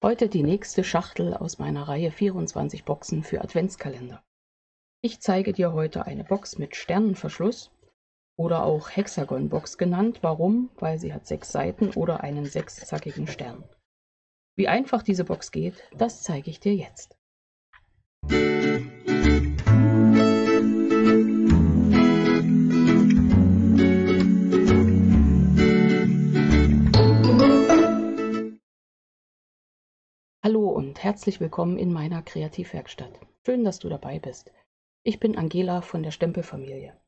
Heute die nächste Schachtel aus meiner Reihe 24 Boxen für Adventskalender. Ich zeige dir heute eine Box mit Sternenverschluss oder auch Hexagon-Box genannt. Warum? Weil sie hat 6 Seiten oder einen 6-zackigen Stern. Wie einfach diese Box geht, das zeige ich dir jetzt. Hallo und herzlich willkommen in meiner Kreativwerkstatt. Schön, dass du dabei bist. Ich bin Angela von der Stempelfamilie.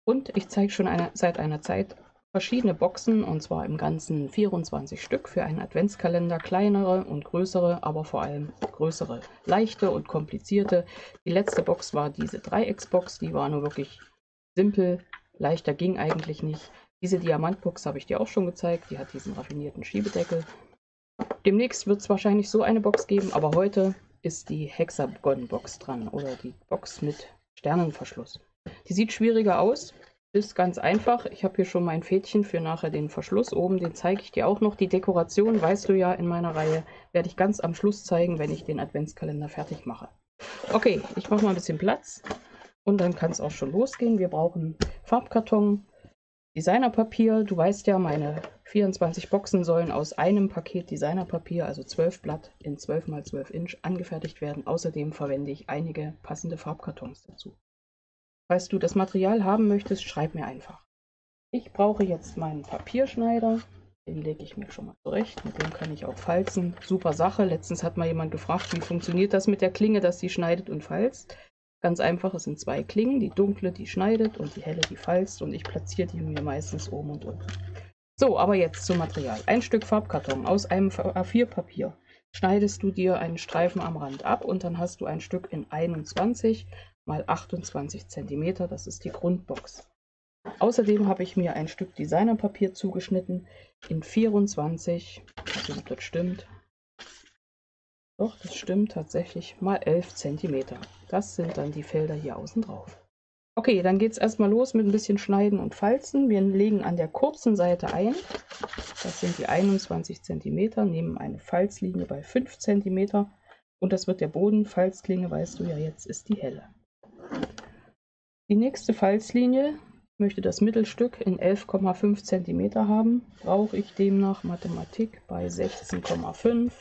Und ich zeige schon seit einer Zeit verschiedene Boxen, und zwar im Ganzen 24 Stück für einen Adventskalender, kleinere und größere, aber vor allem größere, leichte und komplizierte. Die letzte Box war diese Dreiecksbox, die war nur wirklich simpel, leichter ging eigentlich nicht. Diese Diamantbox habe ich dir auch schon gezeigt, die hat diesen raffinierten Schiebedeckel. Demnächst wird es wahrscheinlich so eine Box geben, aber heute ist die Hexagon-Box dran oder die Box mit Sternenverschluss. Die sieht schwieriger aus, ist ganz einfach. Ich habe hier schon mein Fädchen für nachher den Verschluss oben, den zeige ich dir auch noch. Die Dekoration, weißt du ja, in meiner Reihe werde ich ganz am Schluss zeigen, wenn ich den Adventskalender fertig mache. Okay, ich mache mal ein bisschen Platz und dann kann es auch schon losgehen. Wir brauchen Farbkarton, Designerpapier. Du weißt ja, meine 24 Boxen sollen aus einem Paket Designerpapier, also 12 Blatt in 12 x 12 Inch, angefertigt werden. Außerdem verwende ich einige passende Farbkartons dazu. Falls du das Material haben möchtest, schreib mir einfach. Ich brauche jetzt meinen Papierschneider. Den lege ich mir schon mal zurecht. Mit dem kann ich auch falzen. Super Sache. Letztens hat mal jemand gefragt, wie funktioniert das mit der Klinge, dass sie schneidet und falzt. Ganz einfach, es sind 2 Klingen. Die dunkle, die schneidet, und die helle, die falzt. Und ich platziere die mir meistens oben und unten. So, aber jetzt zum Material. Ein Stück Farbkarton aus einem A4-Papier. Schneidest du dir einen Streifen am Rand ab und dann hast du ein Stück in 21 x 28 cm. Das ist die Grundbox. Außerdem habe ich mir ein Stück Designerpapier zugeschnitten in 24, also das stimmt. Doch, das stimmt tatsächlich, mal 11 cm. Das sind dann die Felder hier außen drauf. Okay, dann geht es erstmal los mit ein bisschen Schneiden und Falzen. Wir legen an der kurzen Seite ein. Das sind die 21 cm, nehmen eine Falzlinie bei 5 cm. Und das wird der Boden. Falzklinge, weißt du ja jetzt, ist die helle. Die nächste Falzlinie, ich möchte das Mittelstück in 11,5 cm haben. Brauche ich demnach Mathematik bei 16,5.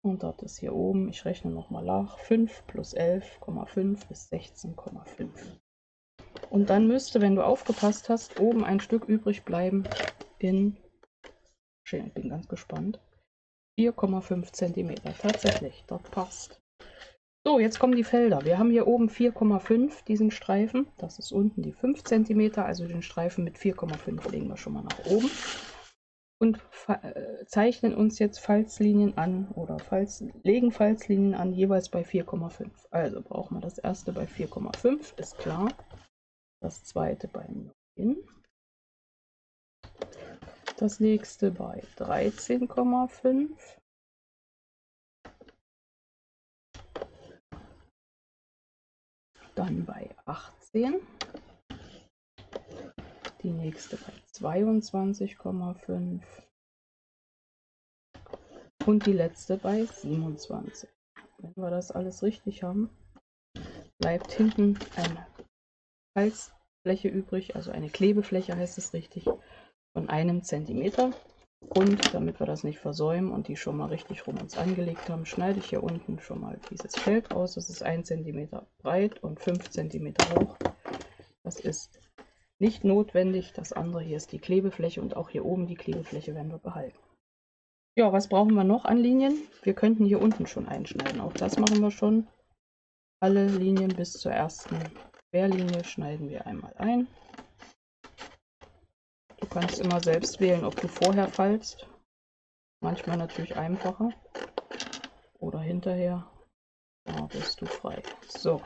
Und dort ist hier oben, ich rechne nochmal nach, 5 plus 11,5 ist 16,5. Und dann müsste, wenn du aufgepasst hast, oben ein Stück übrig bleiben in, schön, bin ganz gespannt, 4,5 cm. Tatsächlich, dort passt. So, jetzt kommen die Felder. Wir haben hier oben 4,5, diesen Streifen. Das ist unten die 5 cm, also den Streifen mit 4,5 legen wir schon mal nach oben. Und zeichnen uns jetzt Falzlinien an oder legen Falzlinien an, jeweils bei 4,5. Also brauchen wir das erste bei 4,5, ist klar. Das zweite bei 9. Das nächste bei 13,5. Dann bei 18. Die nächste bei 22,5 und die letzte bei 27. Wenn wir das alles richtig haben, bleibt hinten eine Falzfläche übrig, also eine Klebefläche heißt es richtig, von 1 cm. Und damit wir das nicht versäumen und die schon mal richtig rum uns angelegt haben, schneide ich hier unten schon mal dieses Feld aus. Das ist 1 cm breit und 5 cm hoch. Das ist nicht notwendig. Das andere hier ist die Klebefläche und auch hier oben die Klebefläche werden wir behalten. Ja, was brauchen wir noch an Linien? Wir könnten hier unten schon einschneiden. Auch das machen wir schon. Alle Linien bis zur ersten Querlinie schneiden wir einmal ein. Du kannst immer selbst wählen, ob du vorher falzt. Manchmal natürlich einfacher. Oder hinterher. Da bist du frei. So.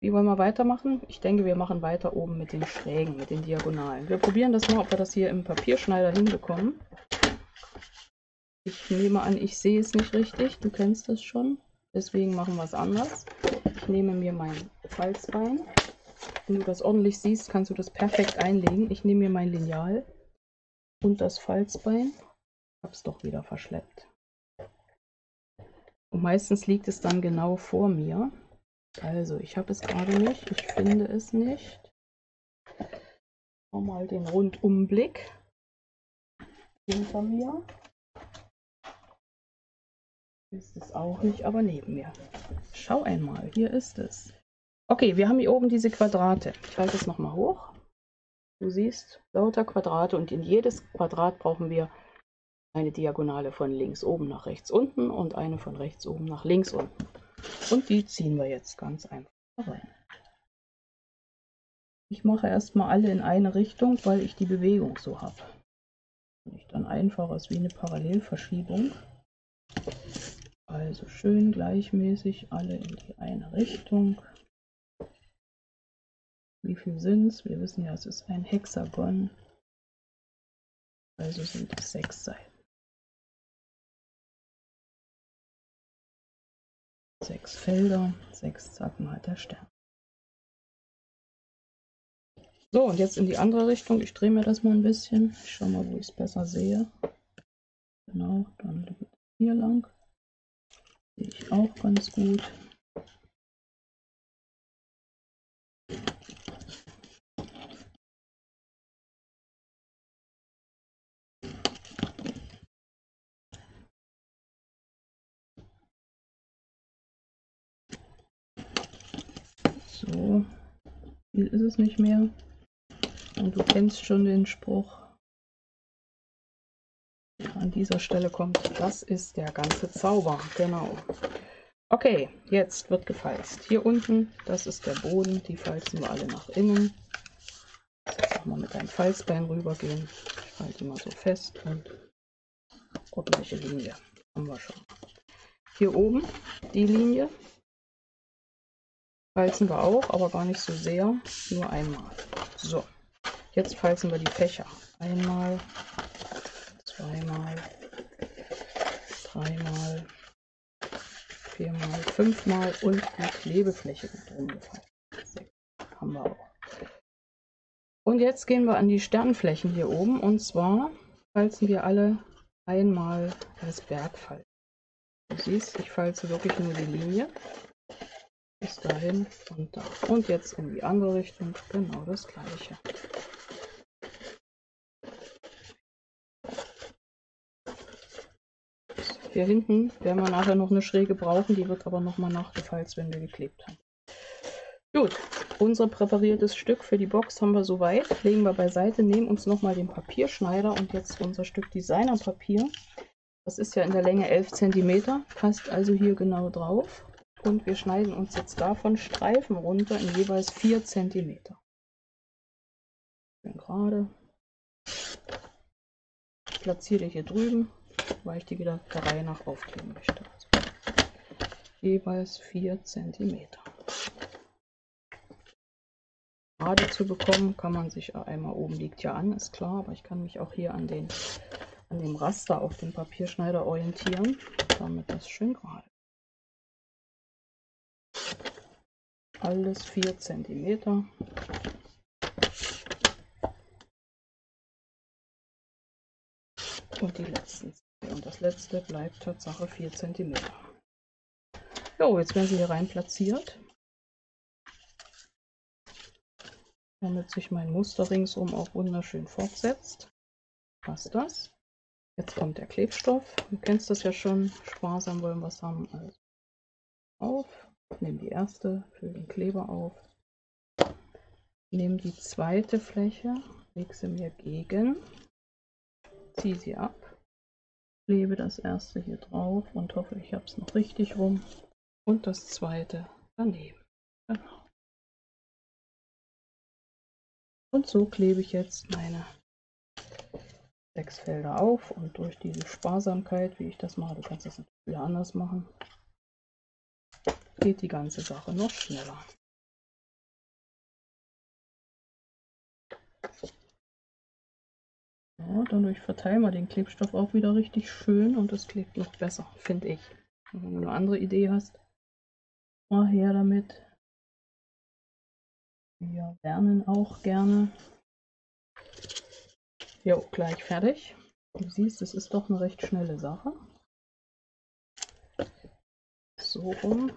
Wie wollen wir weitermachen? Ich denke, wir machen weiter oben mit den Schrägen, mit den Diagonalen. Wir probieren das mal, ob wir das hier im Papierschneider hinbekommen. Ich nehme an, ich sehe es nicht richtig. Du kennst es schon. Deswegen machen wir es anders. Ich nehme mir mein Falzbein Wenn du das ordentlich siehst, kannst du das perfekt einlegen. Ich nehme mir mein Lineal und das Falzbein. Ich habe es doch wieder verschleppt. Und meistens liegt es dann genau vor mir. Also, ich habe es gerade nicht. Ich finde es nicht. Mal den Rundumblick hinter mir. Ist es auch nicht, aber neben mir. Schau einmal, hier ist es. Okay, wir haben hier oben diese Quadrate. Ich halte es nochmal hoch. Du siehst lauter Quadrate und in jedes Quadrat brauchen wir eine Diagonale von links oben nach rechts unten und eine von rechts oben nach links unten. Und die ziehen wir jetzt ganz einfach rein. Ich mache erstmal alle in eine Richtung, weil ich die Bewegung so habe. Nicht dann einfach ist wie eine Parallelverschiebung. Also schön gleichmäßig alle in die eine Richtung. Wie viel sind es? Wir wissen ja, es ist ein Hexagon. Also sind es 6 Seiten. 6 Felder, 6 Zacken hat der Stern. So, und jetzt in die andere Richtung. Ich drehe mir das mal ein bisschen. Ich schaue mal, wo ich es besser sehe. Genau, dann geht es hier lang. Sehe ich auch ganz gut. So, viel ist es nicht mehr. Und du kennst schon den Spruch, der an dieser Stelle kommt. Das ist der ganze Zauber. Genau. Okay, jetzt wird gefalzt. Hier unten, das ist der Boden. Die falzen wir alle nach innen. Jetzt auch mal mit einem Falzbein rübergehen. Ich halte immer so fest und ordentliche Linie. Haben wir schon. Hier oben die Linie. Falzen wir auch, aber gar nicht so sehr. Nur einmal. So. Jetzt falzen wir die Fächer. Einmal, zweimal, dreimal, viermal, fünfmal und die Klebefläche wird rumgefaltet. Haben wir auch. Und jetzt gehen wir an die Sternflächen hier oben und zwar falzen wir alle einmal das Bergfalten. Du siehst, ich falze wirklich nur die Linie bis dahin und da. Und jetzt in die andere Richtung genau das gleiche. Hier hinten werden wir nachher noch eine Schräge brauchen, die wird aber nochmal nachgefalzt, wenn wir geklebt haben. Gut, unser präpariertes Stück für die Box haben wir soweit. Legen wir beiseite, nehmen uns nochmal den Papierschneider und jetzt unser Stück Designerpapier. Das ist ja in der Länge 11 cm, passt also hier genau drauf. Und wir schneiden uns jetzt davon Streifen runter in jeweils 4 cm. Schön gerade. Ich platziere die hier drüben, weil ich die wieder der Reihe nach aufkleben möchte. Also jeweils 4 cm. Gerade zu bekommen kann man sich einmal, oben liegt ja an, ist klar, aber ich kann mich auch hier an dem Raster auf dem Papierschneider orientieren, damit das schön gerade. Alles 4 cm. Und die letzten. Und das letzte bleibt Tatsache 4 cm. So, jetzt werden sie hier rein platziert, damit sich mein Muster ringsum auch wunderschön fortsetzt. Passt das? Jetzt kommt der Klebstoff. Du kennst das ja schon. Sparsam wollen wir es haben. Also auf. Nehme die erste, fülle den Kleber auf. Nehme die zweite Fläche, lege sie mir gegen, ziehe sie ab, klebe das erste hier drauf und hoffe, ich habe es noch richtig rum. Und das zweite daneben. Genau. Und so klebe ich jetzt meine 6 Felder auf und durch diese Sparsamkeit, wie ich das mache, du kannst das natürlich wieder anders machen, geht die ganze Sache noch schneller. Ja, dadurch verteilen wir den Klebstoff auch wieder richtig schön und es klebt noch besser, finde ich. Und wenn du eine andere Idee hast, mal her damit. Wir lernen auch gerne. Jo, gleich fertig. Du siehst, es ist doch eine recht schnelle Sache. So rum.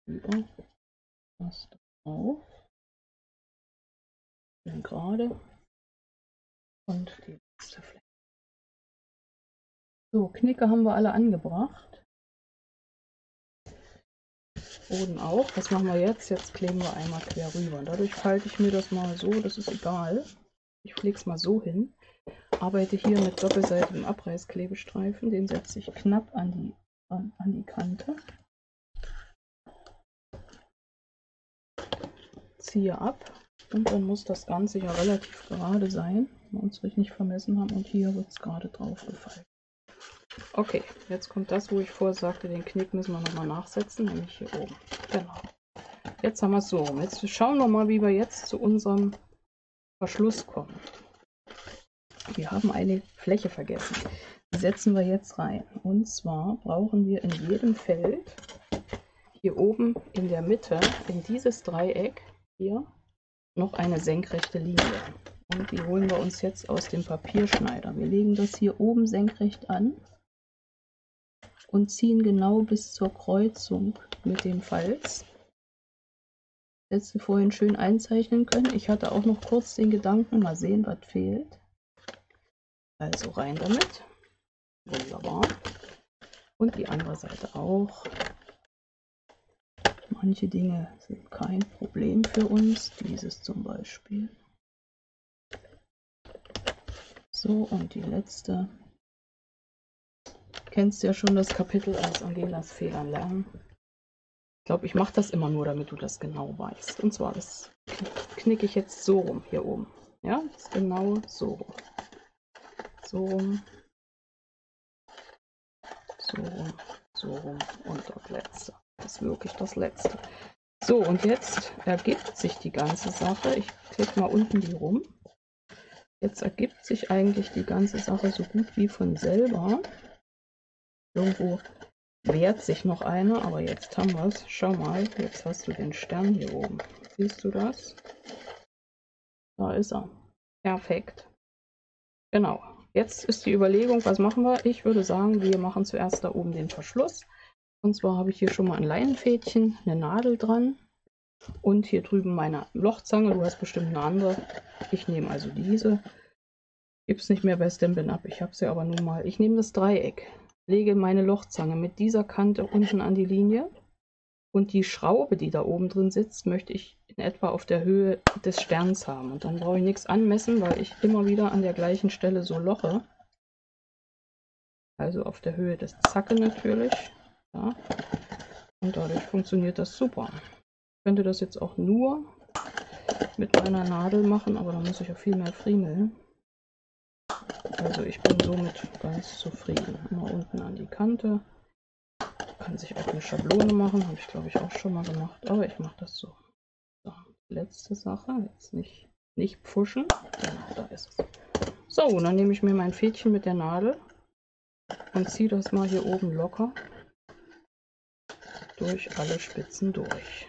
Über das drauf. Schön gerade. Und die letzte Fläche. So, Knicke haben wir alle angebracht. Boden auch. Was machen wir jetzt? Jetzt kleben wir einmal quer rüber. Und dadurch falte ich mir das mal so, das ist egal. Ich pflege es mal so hin. Arbeite hier mit doppelseitigem Abreißklebestreifen. Den setze ich knapp an die Kante. Ziehe ab. Und dann muss das Ganze ja relativ gerade sein, wenn wir uns nicht vermessen haben. Und hier wird es gerade drauf gefallen. Okay, jetzt kommt das, wo ich vorher sagte, den Knick müssen wir nochmal nachsetzen, nämlich hier oben. Genau. Jetzt haben wir es so rum. Jetzt schauen wir mal, wie wir jetzt zu unserem Verschluss kommen. Wir haben eine Fläche vergessen. Die setzen wir jetzt rein. Und zwar brauchen wir in jedem Feld hier oben in der Mitte, in dieses Dreieck hier, noch eine senkrechte Linie. Und die holen wir uns jetzt aus dem Papierschneider. Wir legen das hier oben senkrecht an und ziehen genau bis zur Kreuzung mit dem Falz. Letzte vorhin schön einzeichnen können. Ich hatte auch noch kurz den Gedanken, mal sehen, was fehlt. Also rein damit. Wunderbar. Und die andere Seite auch. Manche Dinge sind kein Problem für uns. Dieses zum Beispiel. So, und die letzte. Du kennst ja schon das Kapitel aus Angelas Fehlern lernen. Ich glaube, ich mache das immer nur, damit du das genau weißt. Und zwar, das knicke ich jetzt so rum, hier oben. Ja, das ist genau so rum. So rum. So rum. So rum. Und das letzte. Das ist wirklich das letzte. So, und jetzt ergibt sich die ganze Sache. Ich klicke mal unten die rum. Jetzt ergibt sich eigentlich die ganze Sache so gut wie von selber. Irgendwo wehrt sich noch einer, aber jetzt haben wir es. Schau mal, jetzt hast du den Stern hier oben. Siehst du das? Da ist er. Perfekt. Genau. Jetzt ist die Überlegung, was machen wir? Ich würde sagen, wir machen zuerst da oben den Verschluss. Und zwar habe ich hier schon mal ein Leinenfädchen, eine Nadel dran und hier drüben meine Lochzange. Du hast bestimmt eine andere. Ich nehme also diese. Gibt es nicht mehr bei Stampin' Up. Ich habe sie aber nun mal. Ich nehme das Dreieck, lege meine Lochzange mit dieser Kante unten an die Linie und die Schraube, die da oben drin sitzt, möchte ich in etwa auf der Höhe des Sterns haben. Und dann brauche ich nichts anmessen, weil ich immer wieder an der gleichen Stelle so loche. Also auf der Höhe des Zacke natürlich. Ja. Und dadurch funktioniert das super. Ich könnte das jetzt auch nur mit meiner Nadel machen, aber da muss ich ja viel mehr friemeln. Also ich bin somit ganz zufrieden. Immer unten an die Kante. Kann sich auch eine Schablone machen, habe ich glaube ich auch schon mal gemacht, aber ich mache das so. So, letzte Sache, jetzt nicht pfuschen. Genau, da ist es. So, und dann nehme ich mir mein Fädchen mit der Nadel und ziehe das mal hier oben locker durch alle Spitzen durch.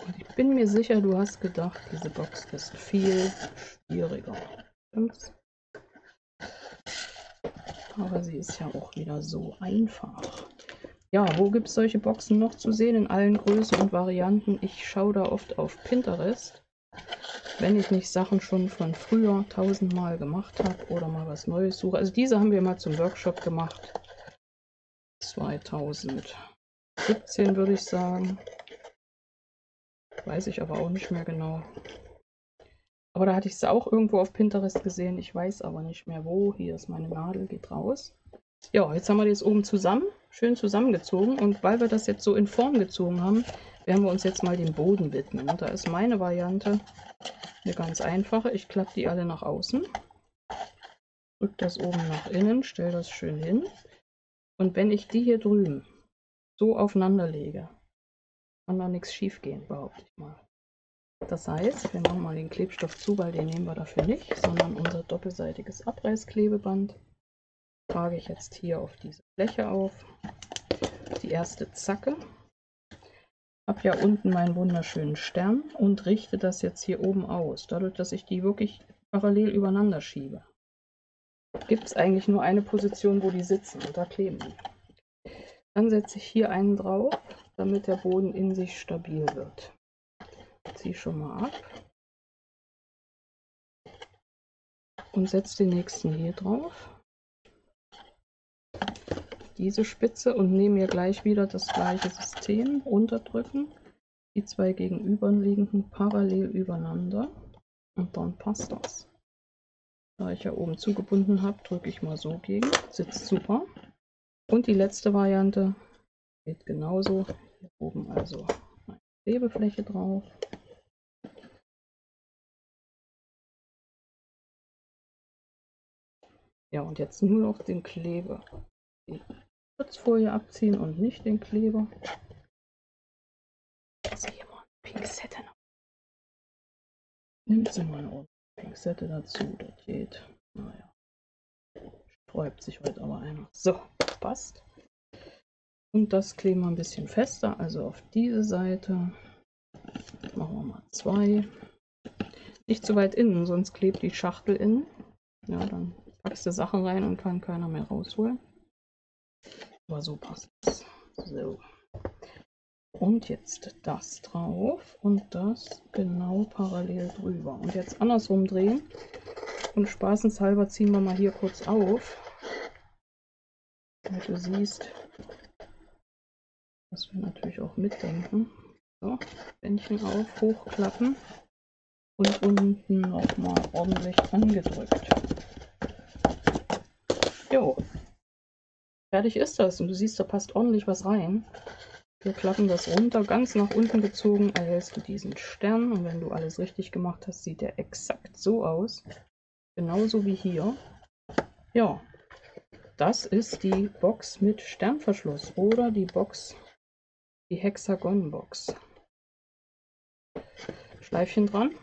Und ich bin mir sicher, du hast gedacht, diese Box ist viel schwieriger. Stimmt's? Aber sie ist ja auch wieder so einfach. Ja, wo gibt es solche Boxen noch zu sehen? In allen Größen und Varianten. Ich schaue da oft auf Pinterest, wenn ich nicht Sachen schon von früher 1000-mal gemacht habe oder mal was Neues suche. Also diese haben wir mal zum Workshop gemacht. 2017 würde ich sagen. Weiß ich aber auch nicht mehr genau. Aber da hatte ich sie auch irgendwo auf Pinterest gesehen. Ich weiß aber nicht mehr wo. Hier ist meine Nadel, geht raus. Ja, jetzt haben wir das oben zusammen, schön zusammengezogen. Und weil wir das jetzt so in Form gezogen haben, werden wir uns jetzt mal dem Boden widmen. Und da ist meine Variante eine ganz einfache. Ich klappe die alle nach außen, drücke das oben nach innen, stelle das schön hin. Und wenn ich die hier drüben so aufeinander lege, kann da nichts schief gehen, behaupte ich mal. Das heißt, wir machen mal den Klebstoff zu, weil den nehmen wir dafür nicht, sondern unser doppelseitiges Abreißklebeband. trage ich jetzt hier auf diese Fläche auf. Die erste Zacke. Habe ja unten meinen wunderschönen Stern und richte das jetzt hier oben aus. Dadurch, dass ich die wirklich parallel übereinander schiebe, gibt es eigentlich nur eine Position, wo die sitzen und da kleben die. Dann setze ich hier einen drauf, damit der Boden in sich stabil wird. Ziehe schon mal ab und setze den nächsten hier drauf. Diese Spitze und nehme mir gleich wieder das gleiche System, runterdrücken, die zwei gegenüberliegenden parallel übereinander und dann passt das. Da ich ja oben zugebunden habe, drücke ich mal so gegen, sitzt super. Und die letzte Variante geht genauso, hier oben also eine Klebefläche drauf. Ja, und jetzt nur noch den Kleber. Die Schutzfolie abziehen und nicht den Kleber. Also hier mal eine Pinzette noch. Nimmt sie mal eine Pinzette dazu, das geht. Naja, sträubt sich heute aber einer. So, passt. Und das kleben wir ein bisschen fester, also auf diese Seite. Machen wir mal 2. Nicht zu weit innen, sonst klebt die Schachtel innen. Ja, dann packst du Sachen rein und kann keiner mehr rausholen. Aber so passt es. So. Und jetzt das drauf und das genau parallel drüber. Und jetzt andersrum drehen. Und spaßenshalber ziehen wir mal hier kurz auf. Damit du siehst, dass wir natürlich auch mitdenken. So, Bändchen auf, hochklappen und unten nochmal ordentlich angedrückt. Jo, fertig ist das. Und du siehst, da passt ordentlich was rein. Wir klappen das runter, ganz nach unten gezogen, erhältst du diesen Stern. Und wenn du alles richtig gemacht hast, sieht der exakt so aus. Genauso wie hier. Ja, das ist die Box mit Sternverschluss oder die Box, die Hexagon-Box. Schleifchen dran.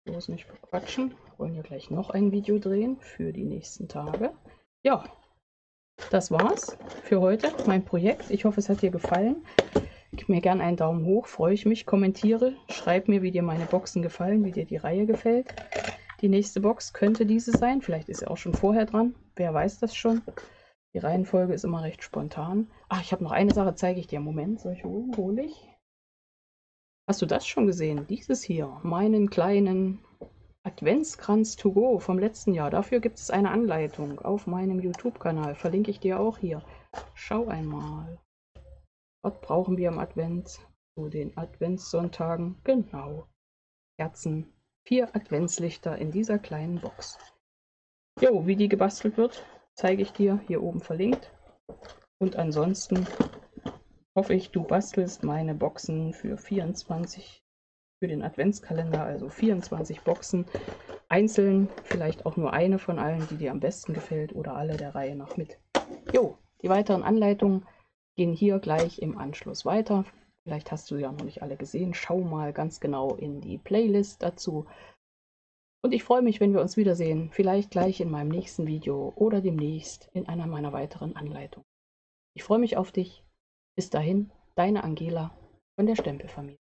Bloß nicht verquatschen. Wir wollen ja gleich noch ein Video drehen für die nächsten Tage. Ja, das war's für heute, mein Projekt. Ich hoffe, es hat dir gefallen. Gib mir gerne einen Daumen hoch, freue ich mich. Kommentiere, schreib mir, wie dir meine Boxen gefallen, wie dir die Reihe gefällt. Die nächste Box könnte diese sein. Vielleicht ist sie auch schon vorher dran. Wer weiß das schon. Die Reihenfolge ist immer recht spontan. Ach, ich habe noch eine Sache, zeige ich dir. Moment, soll ich holen? Hole ich. Hast du das schon gesehen? Dieses hier, meinen kleinen Adventskranz to go vom letzten Jahr. Dafür gibt es eine Anleitung auf meinem YouTube-Kanal. Verlinke ich dir auch hier. Schau einmal. Was brauchen wir im Advent? Zu den Adventssonntagen. Genau. Kerzen. 4 Adventslichter in dieser kleinen Box. Jo, wie die gebastelt wird, zeige ich dir hier oben verlinkt. Und ansonsten hoffe ich, du bastelst meine Boxen für 24, für den Adventskalender, also 24 Boxen. Einzeln, vielleicht auch nur eine von allen, die dir am besten gefällt oder alle der Reihe nach mit. Jo, die weiteren Anleitungen gehen hier gleich im Anschluss weiter. Vielleicht hast du ja noch nicht alle gesehen. Schau mal ganz genau in die Playlist dazu. Und ich freue mich, wenn wir uns wiedersehen. Vielleicht gleich in meinem nächsten Video oder demnächst in einer meiner weiteren Anleitungen. Ich freue mich auf dich. Bis dahin, deine Angela von der Stempelfamilie.